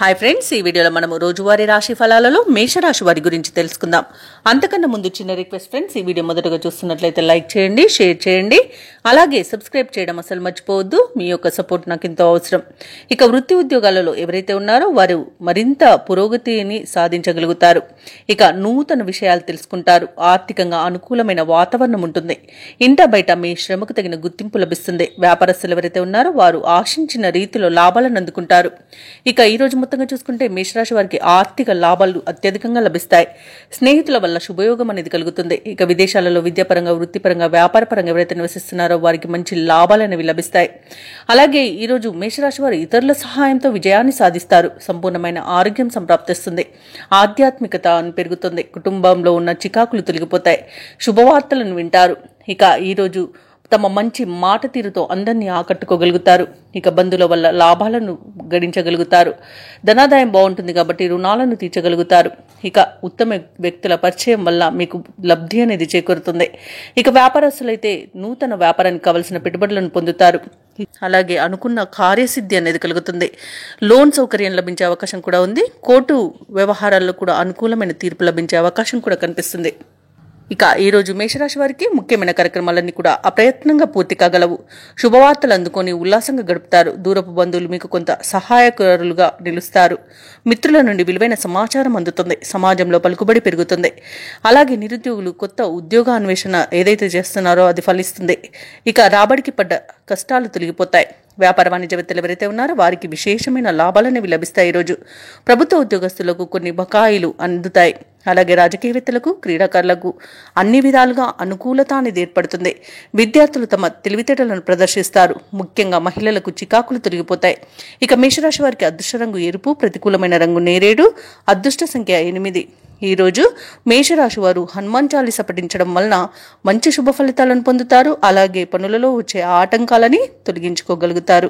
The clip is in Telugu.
హాయ్ ఫ్రెండ్స్, ఈ వీడియోలో మనము రోజువారీ రాశి ఫలాలలో మేషరాశి వారి గురించి తెలుసుకుందాం. అంతకన్నా ముందు చిన్న రిక్వెస్ట్ ఫ్రెండ్స్, ఈ వీడియో మొదటగా చూస్తున్నట్లయితే లైక్ చేయండి, షేర్ చేయండి, అలాగే సబ్స్క్రైబ్ చేయడం అసలు మర్చిపోవద్దు. మీ యొక్క సపోర్ట్ నాకు ఎంతో అవసరం. ఇక వృత్తి ఉద్యోగాలలో ఎవరైతే ఉన్నారో వారు మరింత పురోగతిని సాధించగలుగుతారు. ఇక నూతన విషయాలు తెలుసుకుంటారు. ఆర్థికంగా అనుకూలమైన వాతావరణం ఉంటుంది. ఇంట బయట మీ శ్రమకు తగిన గుర్తింపు లభిస్తుంది. వ్యాపారస్తులు ఎవరైతే ఉన్నారో వారు ఆశించిన రీతిలో లాభాలను అందుకుంటారు. ఇక ఈ రోజు మొత్తంగా చూసుకుంటే మేషరాశి వారికి ఆర్థిక లాభాలు అత్యధికంగా లభిస్తాయి. స్నేహితుల వల్ల శుభయోగం అనేది కలుగుతుంది. ఇక విదేశాలలో విద్యాపరంగా, వృత్తిపరంగా, వ్యాపారపరంగా ఎవరైతే నివసిస్తున్నారో వారికి మంచి లాభాలు అనేవి లభిస్తాయి. అలాగే ఈ రోజు మేషరాశి వారు ఇతరుల సహాయంతో విజయాన్ని సాధిస్తారు. సంపూర్ణమైన ఆరోగ్యం సంప్రాప్తిస్తుంది. ఆధ్యాత్మికత పెరుగుతుంది. కుటుంబంలో ఉన్న చికాకులు తొలగిపోతాయి. శుభవార్తలను వింటారు. ఇక ఈ రోజు తమ మంచి మాట తీరుతో అందరినీ ఆకట్టుకోగలుగుతారు. ఇక బంధువుల వల్ల లాభాలను గడించగలుగుతారు. ధనాదాయం బాగుంటుంది కాబట్టి రుణాలను తీర్చగలుగుతారు. ఇక ఉత్తమ వ్యక్తుల పరిచయం వల్ల మీకు లబ్ధి అనేది చేకూరుతుంది. ఇక వ్యాపారస్తులైతే నూతన వ్యాపారానికి కావలసిన పెట్టుబడులను పొందుతారు. అలాగే అనుకున్న కార్యసిద్ధి అనేది కలుగుతుంది. లోన్ సౌకర్యం లభించే అవకాశం కూడా ఉంది. కోర్టు వ్యవహారాల్లో కూడా అనుకూలమైన తీర్పు లభించే అవకాశం కూడా కనిపిస్తుంది. ఇక ఈ రోజు మేషరాశి వారికి ముఖ్యమైన కార్యక్రమాలన్నీ కూడా అప్రయత్నంగా పూర్తి కాగలవు. శుభవార్తలు అందుకొని ఉల్లాసంగా గడుపుతారు. దూరపు బంధువులు మీకు కొంత సహాయకులుగా నిలుస్తారు. మిత్రుల నుండి విలువైన సమాచారం అందుతుంది. సమాజంలో పలుకుబడి పెరుగుతుంది. అలాగే నిరుద్యోగులు కొత్త ఉద్యోగ అన్వేషణ ఏదైతే చేస్తున్నారో అది ఫలిస్తుంది. ఇక రాబడికి పడ్డ కష్టాలు తొలగిపోతాయి. వ్యాపార వాణిజ్యవేత్తలు ఎవరైతే ఉన్నారో వారికి విశేషమైన లాభాలనేవి లభిస్తాయి. ఈరోజు ప్రభుత్వ ఉద్యోగస్తులకు కొన్ని బకాయిలు అందుతాయి. అలాగే రాజకీయవేత్తలకు, క్రీడాకారులకు అన్ని విధాలుగా అనుకూలత అనేది ఏర్పడుతుంది. విద్యార్థులు తమ తెలివితేటలను ప్రదర్శిస్తారు. ముఖ్యంగా మహిళలకు చికాకులు తొలగిపోతాయి. ఇక మేషరాశి వారికి అదృష్ట రంగు ఎరుపు, ప్రతికూలమైన రంగు నేరేడు, అదృష్ట సంఖ్య 8. ఈరోజు మేషరాశి వారు హనుమాన్ చాలీస పఠించడం వలన మంచి శుభ ఫలితాలను పొందుతారు. అలాగే పనులలో వచ్చే ఆటంకాలని తొలగించుకోగలుగుతారు.